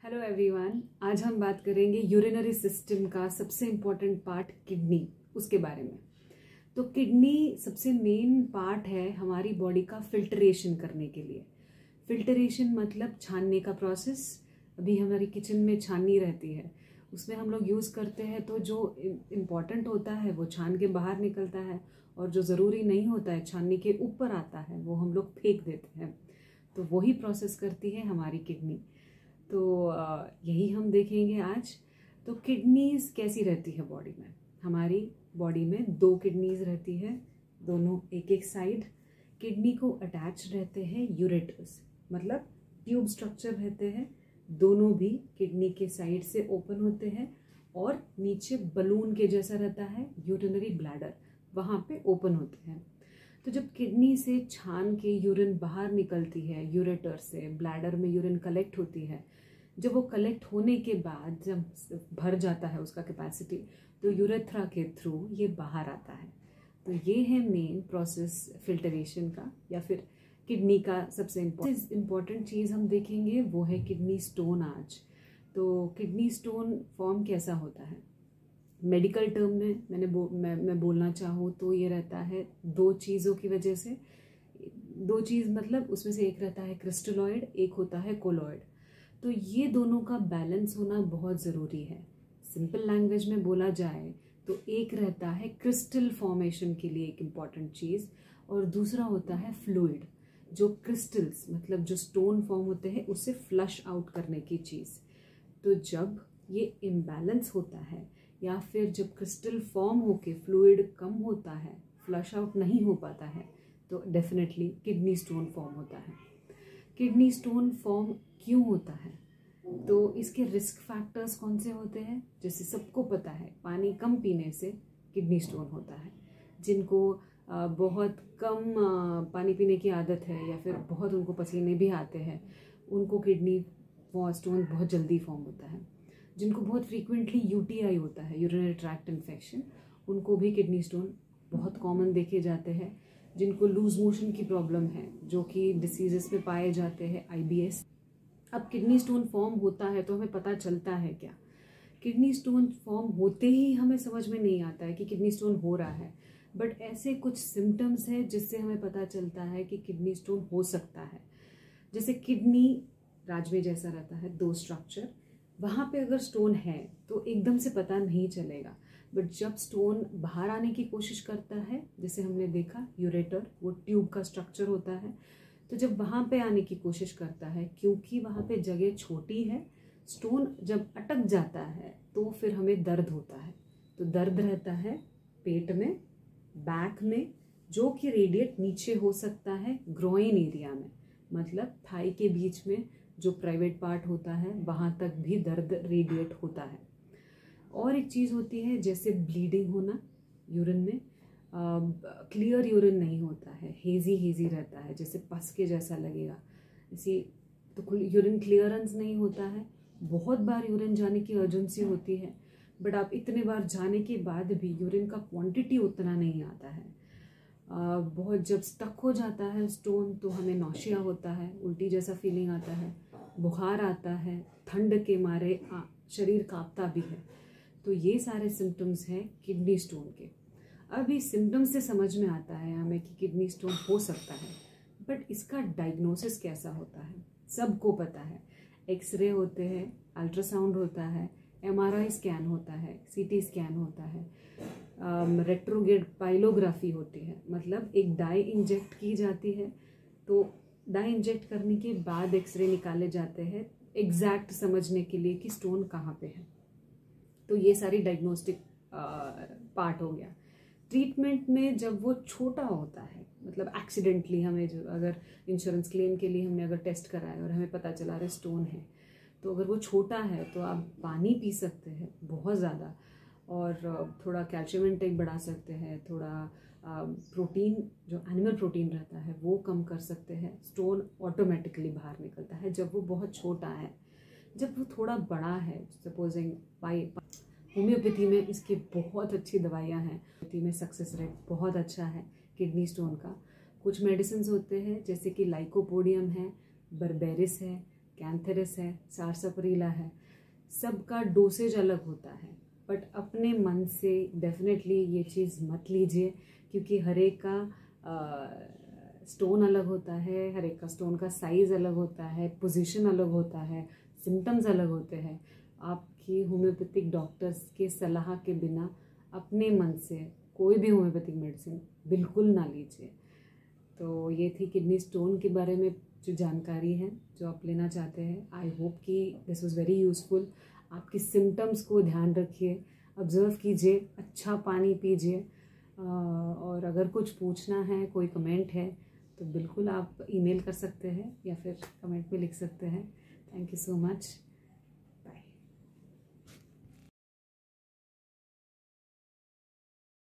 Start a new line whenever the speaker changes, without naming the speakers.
Hello everyone, आज हम बात करेंगे यूरिनरी सिस्टम का सबसे इम्पोर्टेंट पार्ट किडनी, उसके बारे में। तो किडनी सबसे मेन पार्ट है हमारी बॉडी का फिल्टरेशन करने के लिए। फिल्टरेशन मतलब छानने का प्रोसेस। अभी हमारी किचन में छाननी रहती है, उसमें हम लोग यूज़ करते हैं, तो जो इम्पॉर्टेंट होता है वो छान के बाहर निकलता है और जो ज़रूरी नहीं होता है छानने के ऊपर आता है वो हम लोग फेंक देते हैं। तो वही प्रोसेस करती है हमारी किडनी। तो यही हम देखेंगे आज। तो किडनीज कैसी रहती है बॉडी में? हमारी बॉडी में 2 किडनीज रहती है, दोनों एक एक साइड। किडनी को अटैच रहते हैं यूरेटर्स, मतलब ट्यूब स्ट्रक्चर रहते हैं, दोनों भी किडनी के साइड से ओपन होते हैं और नीचे बलून के जैसा रहता है यूरिनरी ब्लैडर, वहाँ पे ओपन होते हैं। तो जब किडनी से छान के यूरिन बाहर निकलती है, यूरेटर से ब्लैडर में यूरिन कलेक्ट होती है, जब वो कलेक्ट होने के बाद जब भर जाता है उसका कैपेसिटी, तो यूरेथ्रा के थ्रू ये बाहर आता है। तो ये है मेन प्रोसेस फिल्टरेशन का, या फिर किडनी का सबसे इम्पोर्टेंट चीज़ हम देखेंगे वो है किडनी स्टोन आज। तो किडनी स्टोन फॉर्म कैसा होता है? मेडिकल टर्म में मैं बोलना चाहूँ तो ये रहता है 2 चीज़ों की वजह से। 2 चीज़ मतलब उसमें से एक रहता है क्रिस्टलॉइड, एक होता है कोलॉइड। तो ये दोनों का बैलेंस होना बहुत ज़रूरी है। सिंपल लैंग्वेज में बोला जाए तो एक रहता है क्रिस्टल फॉर्मेशन के लिए एक इम्पॉर्टेंट चीज़, और दूसरा होता है फ्लूइड, जो क्रिस्टल्स मतलब जो स्टोन फॉर्म होते हैं उसे फ्लश आउट करने की चीज़। तो जब ये इम्बैलेंस होता है या फिर जब क्रिस्टल फॉर्म होके फ्लूइड कम होता है, फ्लश आउट नहीं हो पाता है, तो डेफिनेटली किडनी स्टोन फॉर्म होता है। किडनी स्टोन फॉर्म क्यों होता है? तो इसके रिस्क फैक्टर्स कौन से होते हैं? जैसे सबको पता है पानी कम पीने से किडनी स्टोन होता है। जिनको बहुत कम पानी पीने की आदत है या फिर बहुत उनको पसीने भी आते हैं, उनको किडनी स्टोन बहुत जल्दी फॉर्म होता है। जिनको बहुत फ्रीक्वेंटली यूटीआई होता है, यूरिनरी ट्रैक्ट इन्फेक्शन, उनको भी किडनी स्टोन बहुत कॉमन देखे जाते हैं। जिनको लूज मोशन की प्रॉब्लम है, जो कि डिसीजेस में पाए जाते हैं, आईबीएस। अब किडनी स्टोन फॉर्म होता है तो हमें पता चलता है क्या? किडनी स्टोन फॉर्म होते ही हमें समझ में नहीं आता है कि किडनी स्टोन हो रहा है, बट ऐसे कुछ सिम्टम्स है जिससे हमें पता चलता है कि किडनी स्टोन हो सकता है। जैसे किडनी राजवे जैसा रहता है, 2 स्ट्रक्चर, वहाँ पे अगर स्टोन है तो एकदम से पता नहीं चलेगा, बट जब स्टोन बाहर आने की कोशिश करता है, जैसे हमने देखा यूरेटर वो ट्यूब का स्ट्रक्चर होता है, तो जब वहाँ पे आने की कोशिश करता है, क्योंकि वहाँ पे जगह छोटी है, स्टोन जब अटक जाता है तो फिर हमें दर्द होता है। तो दर्द रहता है पेट में, बैक में, जो कि रेडिएट नीचे हो सकता है ग्रोइन एरिया में, मतलब थाई के बीच में जो प्राइवेट पार्ट होता है वहाँ तक भी दर्द रेडिएट होता है। और एक चीज़ होती है जैसे ब्लीडिंग होना यूरिन में, क्लियर यूरिन नहीं होता है, हेजी रहता है, जैसे पस के जैसा लगेगा इसी। तो यूरिन क्लियरेंस नहीं होता है। बहुत बार यूरिन जाने की अर्जेंसी होती है, बट आप इतने बार जाने के बाद भी यूरिन का क्वांटिटी उतना नहीं आता है। बहुत जब स्टक हो जाता है स्टोन तो हमें नौशिया होता है, उल्टी जैसा फीलिंग आता है, बुखार आता है, ठंड के मारे शरीर कांपता भी है। तो ये सारे सिम्टम्स हैं किडनी स्टोन के। अब इस सिम्टम्स से समझ में आता है हमें कि किडनी स्टोन हो सकता है, बट इसका डायग्नोसिस कैसा होता है? सबको पता है, एक्सरे होते हैं, अल्ट्रासाउंड होता है, एमआरआई स्कैन होता है, सीटी स्कैन होता है, रेट्रोग्रेड पाइलोग्राफी होती है, मतलब एक डाई इंजेक्ट की जाती है, तो डाई इंजेक्ट करने के बाद एक्सरे निकाले जाते हैं एग्जैक्ट समझने के लिए कि स्टोन कहाँ पे है। तो ये सारी डायग्नोस्टिक पार्ट हो गया। ट्रीटमेंट में जब वो छोटा होता है, मतलब एक्सीडेंटली हमें जो अगर इंश्योरेंस क्लेम के लिए हमने अगर टेस्ट कराया और हमें पता चला रहा स्टोन है, तो अगर वो छोटा है तो आप पानी पी सकते हैं बहुत ज़्यादा, और थोड़ा कैल्शियम इनटेक बढ़ा सकते हैं, थोड़ा प्रोटीन जो एनिमल प्रोटीन रहता है वो कम कर सकते हैं। स्टोन ऑटोमेटिकली बाहर निकलता है जब वो बहुत छोटा है। जब वो थोड़ा बड़ा है, सपोजिंग होम्योपैथी में इसकी बहुत अच्छी दवाइयाँ हैं, होम्योपैथी में सक्सेस रेट बहुत अच्छा है किडनी स्टोन का। कुछ मेडिसिन होते हैं जैसे कि लाइकोपोडियम है, बर्बेरिस है, कैंथेरस है, सारसापरीला है, सबका डोसेज अलग होता है। बट अपने मन से डेफिनेटली ये चीज़ मत लीजिए, क्योंकि हर एक का स्टोन अलग होता है, हर एक का स्टोन का साइज़ अलग होता है, पोजीशन अलग होता है, सिम्टम्स अलग होते हैं। आपकी होम्योपैथिक डॉक्टर्स के सलाह के बिना अपने मन से कोई भी होम्योपैथिक मेडिसिन बिल्कुल ना लीजिए। तो ये थी किडनी स्टोन के बारे में जो जानकारी है जो आप लेना चाहते हैं। आई होप कि दिस वाज वेरी यूज़फुल। आपकी सिम्टम्स को ध्यान रखिए, ऑब्जर्व कीजिए, अच्छा पानी पीजिए, और अगर कुछ पूछना है, कोई कमेंट है, तो बिल्कुल आप ईमेल कर सकते हैं या फिर कमेंट में लिख सकते हैं। Thank you so much.